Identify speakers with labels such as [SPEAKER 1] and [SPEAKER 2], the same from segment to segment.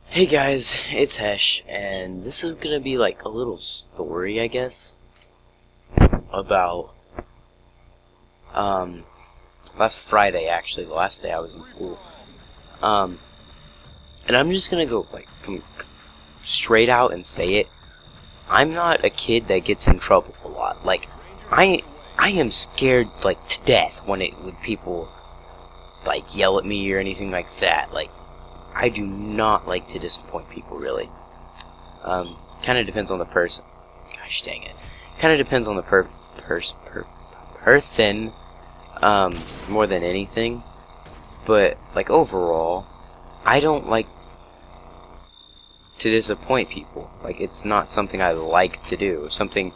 [SPEAKER 1] Hey guys, it's Hesh, and this is gonna be like a little story, I guess, about, last Friday, actually, the last day I was in school. And I'm just gonna go, like, straight out and say it. I'm not a kid that gets in trouble a lot. Like, I am scared, like, to death when people, like, yell at me or anything like that. Like, I do not like to disappoint people, really. Kind of depends on the person. Gosh dang it. Kind of depends on the person, more than anything. But, like, overall, I don't like to disappoint people. Like, it's not something I like to do. It's something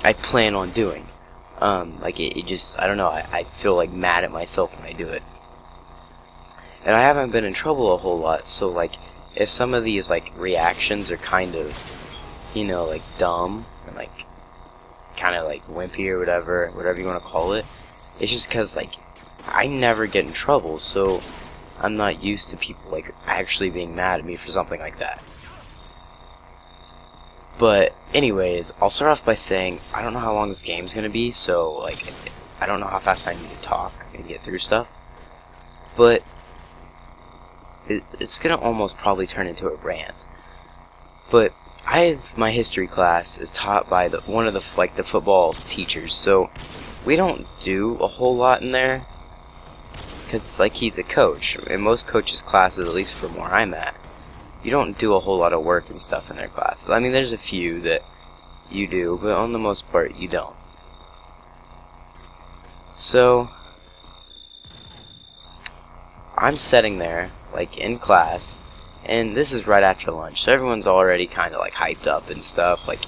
[SPEAKER 1] I plan on doing. Like, it just, I don't know, I feel, like, mad at myself when I do it. And I haven't been in trouble a whole lot, so, like, if some of these, like, reactions are kind of, you know, like, dumb, and, like, kind of, like, wimpy or whatever you want to call it, it's just because, like, I never get in trouble, so I'm not used to people, like, actually being mad at me for something like that. But, anyways, I'll start off by saying, I don't know how long this game's gonna be, so, like, I don't know how fast I need to talk and get through stuff, but it's gonna almost probably turn into a rant. But my history class is taught by one of the football teachers, so we don't do a whole lot in there, because like he's a coach. In most coaches' classes, at least from where I'm at, you don't do a whole lot of work and stuff in their classes. I mean, there's a few that you do, but on the most part, you don't. So I'm sitting there, like, in class, and this is right after lunch, so everyone's already kind of, like, hyped up and stuff. Like,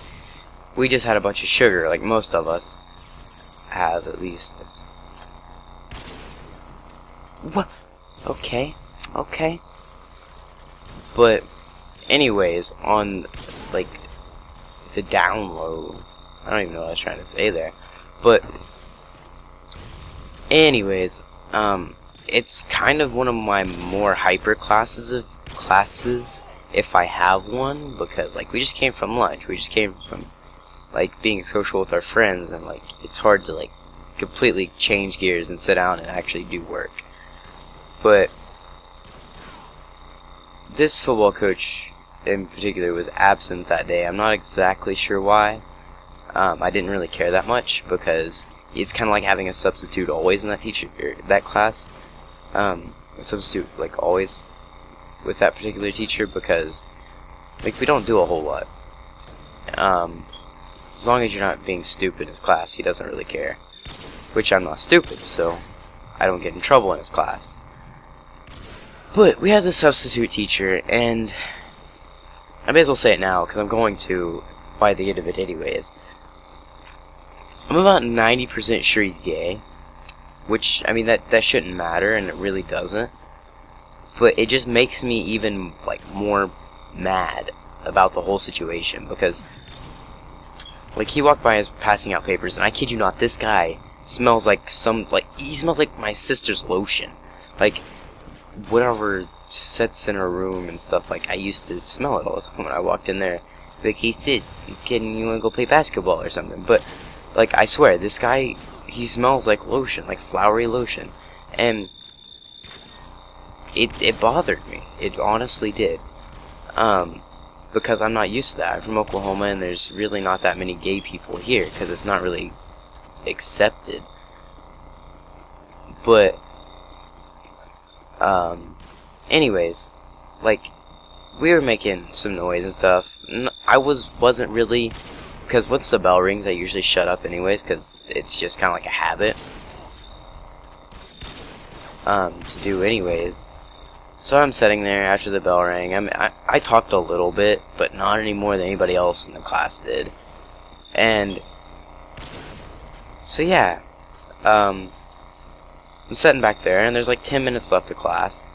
[SPEAKER 1] we just had a bunch of sugar, like most of us have, at least. What? Okay. But, anyways, on, like, the download, I don't even know what I was trying to say there, but, anyways, it's kind of one of my more hyper classes, if I have one, because, like, we just came from lunch, we just came from, like, being social with our friends, and, like, it's hard to, like, completely change gears and sit down and actually do work. But this football coach in particular was absent that day. I'm not exactly sure why. I didn't really care that much, because it's kind of like having a substitute always in that class. A substitute, like, always with that particular teacher, because, like, we don't do a whole lot. As long as you're not being stupid in his class, he doesn't really care. Which I'm not stupid, so I don't get in trouble in his class. But we had the substitute teacher, and I may as well say it now, because I'm going to by the end of it anyways. I'm about 90% sure he's gay. Which, I mean, that shouldn't matter, and it really doesn't. But it just makes me even, like, more mad about the whole situation, because, like, he walked by us passing out papers, and I kid you not, this guy smells like he smells like my sister's lotion. Like, whatever sits in her room and stuff, like, I used to smell it all the time when I walked in there. Like, he said, you kidding, you wanna go play basketball or something? But, like, I swear, this guy, he smells like lotion, like flowery lotion, and it bothered me. It honestly did, because I'm not used to that. I'm from Oklahoma, and there's really not that many gay people here, because it's not really accepted. But, anyways, like, we were making some noise and stuff. I wasn't really, because once the bell rings, I usually shut up anyways, because it's just kind of like a habit to do anyways. So I'm sitting there after the bell rang. I talked a little bit, but not any more than anybody else in the class did. And so yeah, I'm sitting back there, and there's like 10 minutes left of class,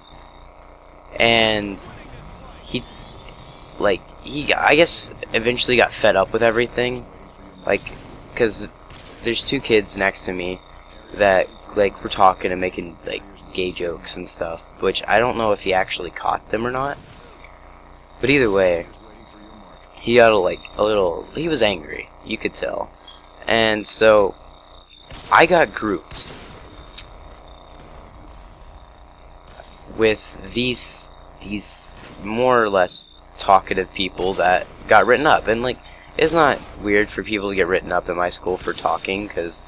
[SPEAKER 1] and I guess eventually got fed up with everything, like, because there's two kids next to me that, like, were talking and making, like, gay jokes and stuff, which I don't know if he actually caught them or not. But either way, he got he was angry, you could tell. And so, I got grouped with these more or less talkative people that got written up. And like, it's not weird for people to get written up in my school for talking, because,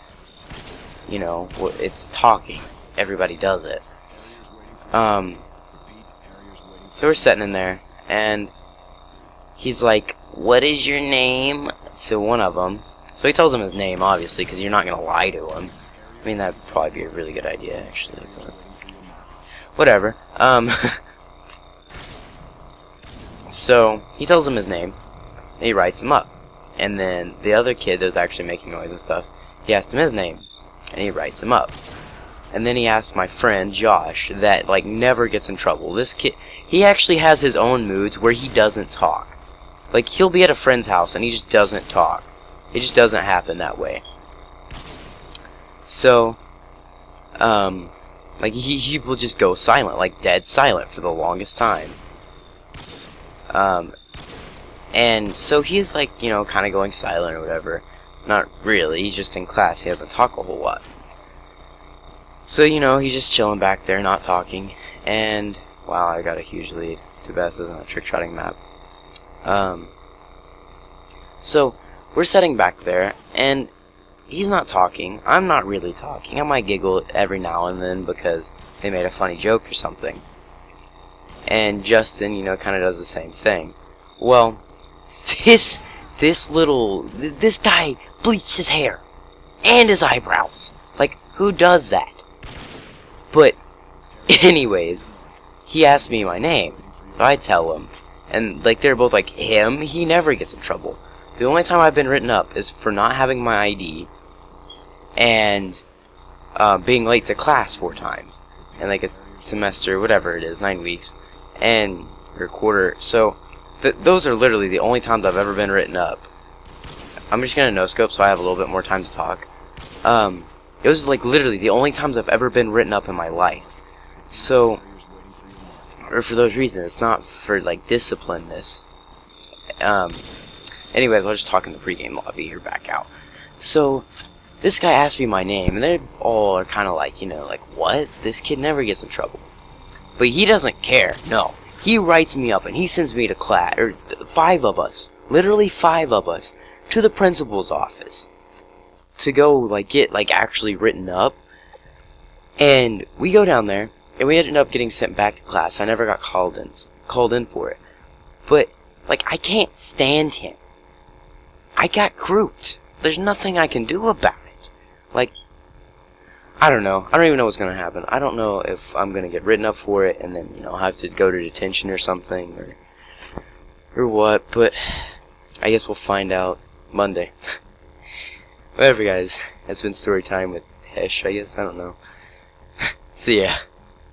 [SPEAKER 1] you know, it's talking. Everybody does it. So we're sitting in there, and he's like, "What is your name?" to one of them. So he tells him his name, obviously, because you're not going to lie to him. I mean, that'd probably be a really good idea, actually. But whatever. So he tells him his name, and he writes him up. And then the other kid that was actually making noise and stuff, he asked him his name, and he writes him up. And then he asked my friend Josh, that like never gets in trouble. This kid, he actually has his own moods where he doesn't talk. Like, he'll be at a friend's house and he just doesn't talk. It just doesn't happen that way. So, like, he will just go silent, like dead silent for the longest time. And so he's like, you know, kind of going silent or whatever. Not really, he's just in class, he doesn't talk a whole lot. So, you know, he's just chilling back there, not talking. And, wow, I got a huge lead. Too bad this isn't a trick-shotting map. So, we're sitting back there, and he's not talking. I'm not really talking. I might giggle every now and then because they made a funny joke or something. And Justin, you know, kind of does the same thing. Well, this guy bleached his hair and his eyebrows. Like, who does that? But, anyways, he asked me my name, so I tell him. And, like, they're both like, him? He never gets in trouble. The only time I've been written up is for not having my ID and being late to class 4 times. And, like, a semester, whatever it is, 9 weeks, and a quarter. So, those are literally the only times I've ever been written up. I'm just gonna no-scope so I have a little bit more time to talk. It was, like, literally the only times I've ever been written up in my life. So, or for those reasons, it's not for, like, disciplineness. Anyways, I'll just talk in the pregame lobby here back out. So, this guy asked me my name, and they all are kind of like, you know, like, what? This kid never gets in trouble. But he doesn't care, no. He writes me up, and he sends me to class, or 5 of us, literally 5 of us, to the principal's office to go, like, get, like, actually written up. And we go down there, and we ended up getting sent back to class. I never got called in for it. But, like, I can't stand him. I got grouped. There's nothing I can do about it. Like, I don't know. I don't even know what's going to happen. I don't know if I'm going to get written up for it and then, you know, have to go to detention or something or what. But I guess we'll find out Monday. Whatever, guys. That's been story time with Hesh, I guess. I don't know. See ya.